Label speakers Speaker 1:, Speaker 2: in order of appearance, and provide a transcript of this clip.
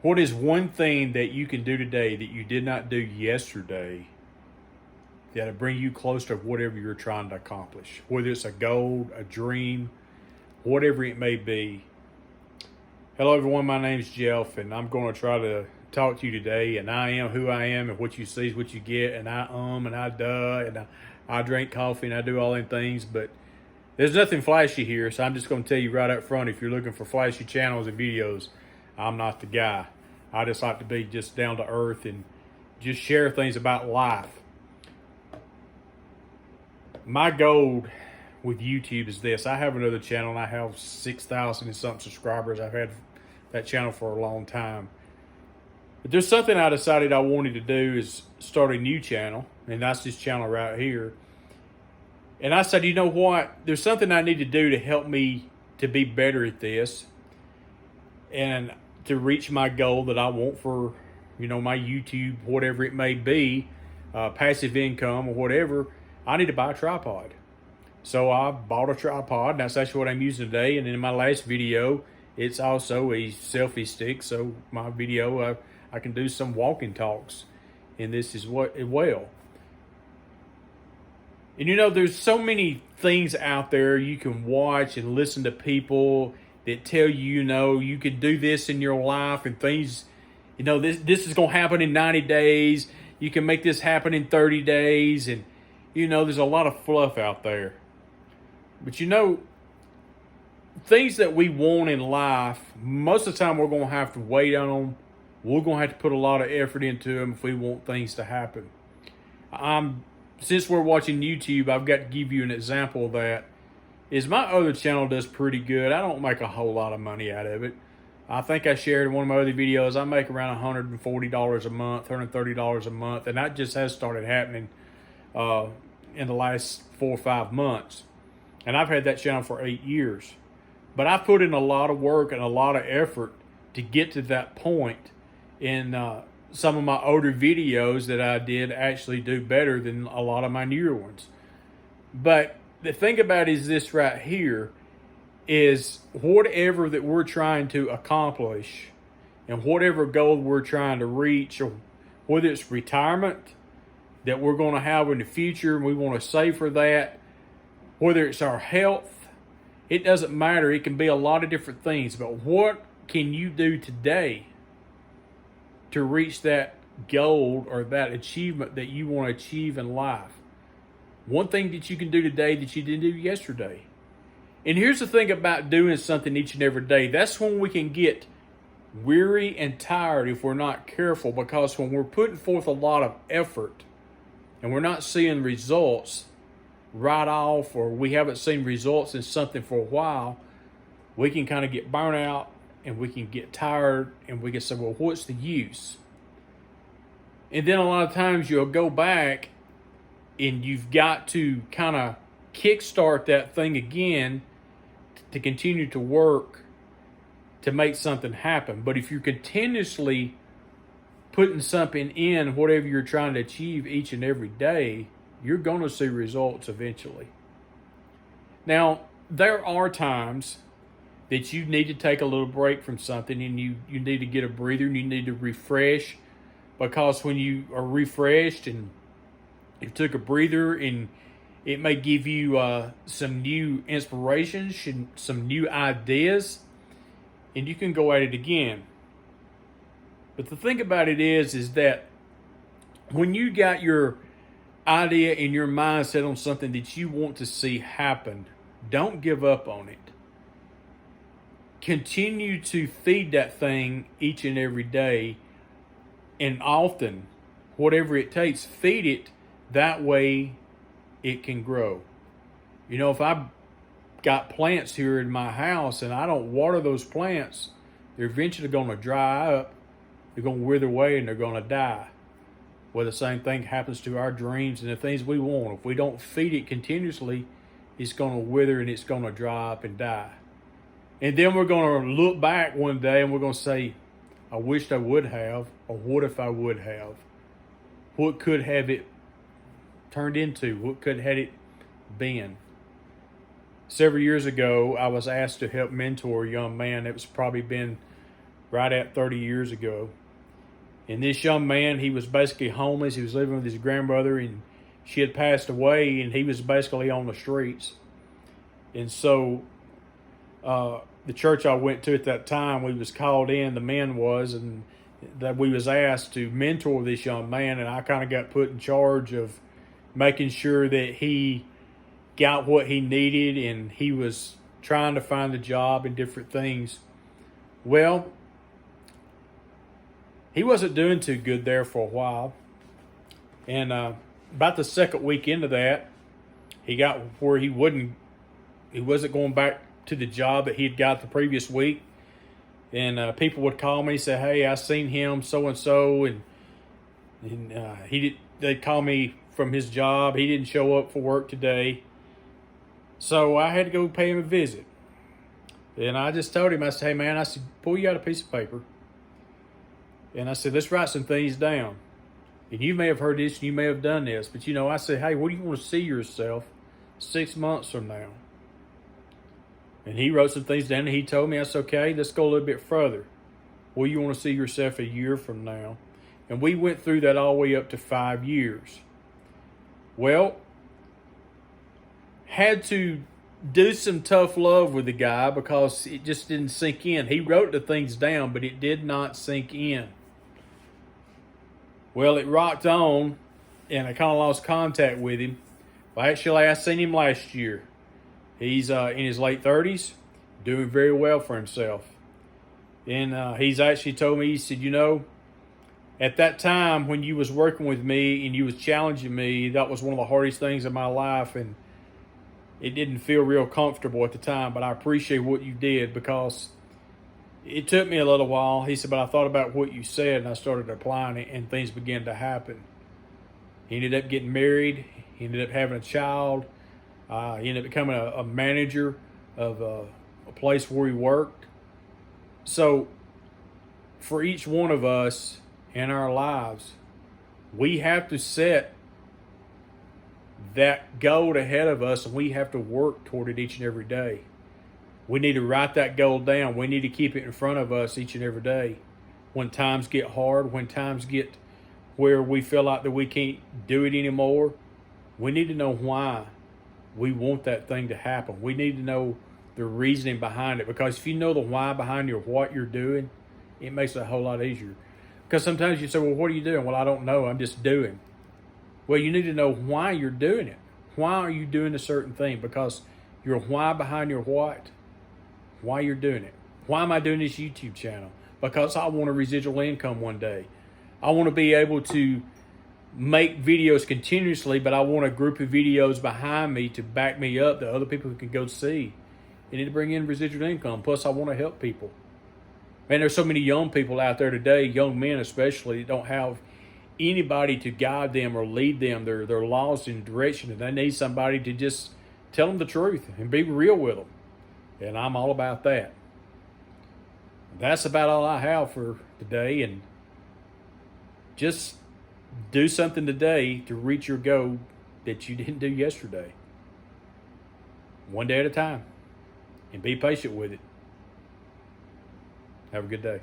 Speaker 1: What is one thing that you can do today that you did not do yesterday that'll bring you close to whatever you're trying to accomplish? Whether it's a goal, a dream, whatever it may be. Hello, everyone. My name's Jeff, and I'm going to try to talk to you today. And I am who I am, and what you see is what you get. And and I duh, and I drink coffee, and I do all them things. But there's nothing flashy here, so I'm just going to tell you right up front, if you're looking for flashy channels and videos, I'm not the guy. I just like to be just down to earth and just share things about life. My goal with YouTube is this. I have another channel, and I have 6,000 and something subscribers. I've had that channel for a long time. But there's something I decided I wanted to do is start a new channel, and that's this channel right here. And I said, you know what? There's something I need to do to help me to be better at this and to reach my goal that I want for, my YouTube, whatever it may be, passive income or whatever. I need to buy a tripod. So I bought a tripod, and that's actually what I'm using today. And in my last video, it's also a selfie stick. So my video, I can do some walking talks in this as well. And there's so many things out there you can watch and listen to people that tell you, you can do this in your life and things, this is going to happen in 90 days. You can make this happen in 30 days. And, there's a lot of fluff out there. But things that we want in life, most of the time we're going to have to wait on them. We're going to have to put a lot of effort into them if we want things to happen. Since we're watching YouTube, I've got to give you an example of that. Is my other channel does pretty good. I don't make a whole lot of money out of it. I think I shared in one of my other videos, I make around $140 a month, $130 a month, and that just has started happening in the last 4 or 5 months. And I've had that channel for 8 years. But I put in a lot of work and a lot of effort to get to that point. In some of my older videos that I did actually do better than a lot of my newer ones. But the thing about it is this right here is whatever that we're trying to accomplish and whatever goal we're trying to reach, or whether it's retirement that we're going to have in the future and we want to save for that, whether it's our health, it doesn't matter. It can be a lot of different things. But what can you do today to reach that goal or that achievement that you want to achieve in life? One thing that you can do today that you didn't do yesterday. And here's the thing about doing something each and every day. That's when we can get weary and tired if we're not careful, because when we're putting forth a lot of effort and we're not seeing results right off, or we haven't seen results in something for a while, we can kind of get burnt out and we can get tired and we can say, well, what's the use? And then a lot of times you'll go back and you've got to kind of kickstart that thing again to continue to work to make something happen. But if you're continuously putting something in, whatever you're trying to achieve each and every day, you're going to see results eventually. Now, there are times that you need to take a little break from something, and you need to get a breather and you need to refresh, because when you are refreshed and you took a breather, and it may give you some new inspirations, some new ideas, and you can go at it again. But the thing about it is that when you got your idea in your mindset on something that you want to see happen, don't give up on it. Continue to feed that thing each and every day, and often, whatever it takes, feed it. That way it can grow. If I've got plants here in my house and I don't water those plants, they're eventually going to dry up, they're going to wither away, and they're going to die. Well, the same thing happens to our dreams and the things we want. If we don't feed it continuously, it's going to wither and it's going to dry up and die. And then we're going to look back one day and we're going to say, I wished I would have, or what if I would have? What could have it turned into? What could have it been? Several years ago, I was asked to help mentor a young man that was probably been right at 30 years ago. And this young man, he was basically homeless. He was living with his grandmother, and she had passed away, and he was basically on the streets. And so the church I went to at that time, we was called in, the men was, and that we was asked to mentor this young man, and I kind of got put in charge of making sure that he got what he needed, and he was trying to find a job and different things. Well, he wasn't doing too good there for a while. And about the second week into that, he got where he wasn't going back to the job that he had got the previous week. And people would call me and say, "Hey, I seen him so and so," and they'd call me from his job. He didn't show up for work today, so I had to go pay him a visit. And I just told him, I said, "Hey man," I said, "pull you out a piece of paper." And I said, "Let's write some things down. And you may have heard this and you may have done this, but I said, hey, what do you want to see yourself 6 months from now?" And he wrote some things down and he told me, I said, "Okay, let's go a little bit further. What do you want to see yourself a year from now?" And we went through that all the way up to 5 years. Well, had to do some tough love with the guy because it just didn't sink in. He wrote the things down, but it did not sink in. Well, it rocked on, and I kind of lost contact with him. Well, actually, I seen him last year. He's in his late 30s, doing very well for himself. And he's actually told me, he said, at that time when you was working with me and you was challenging me, that was one of the hardest things in my life, and it didn't feel real comfortable at the time, but I appreciate what you did because it took me a little while. He said, but I thought about what you said and I started applying it and things began to happen. He ended up getting married. He ended up having a child. He ended up becoming a manager of a place where he worked. So for each one of us in our lives, we have to set that goal ahead of us and we have to work toward it each and every day. We need to write that goal down. We need to keep it in front of us each and every day. When times get hard, when times get where we feel like that we can't do it anymore, we need to know why we want that thing to happen. We need to know the reasoning behind it, because if you know the why behind what you're doing, it makes it a whole lot easier. Because sometimes you say, well, what are you doing? Well, I don't know. I'm just doing. Well, you need to know why you're doing it. Why are you doing a certain thing? Because your why behind your what, why you're doing it. Why am I doing this YouTube channel? Because I want a residual income one day. I want to be able to make videos continuously, but I want a group of videos behind me to back me up that other people can go see. You need to bring in residual income. Plus, I want to help people. Man, there's so many young people out there today, young men especially, that don't have anybody to guide them or lead them. They're lost in direction, and they need somebody to just tell them the truth and be real with them. And I'm all about that. That's about all I have for today. And just do something today to reach your goal that you didn't do yesterday. One day at a time. And be patient with it. Have a good day.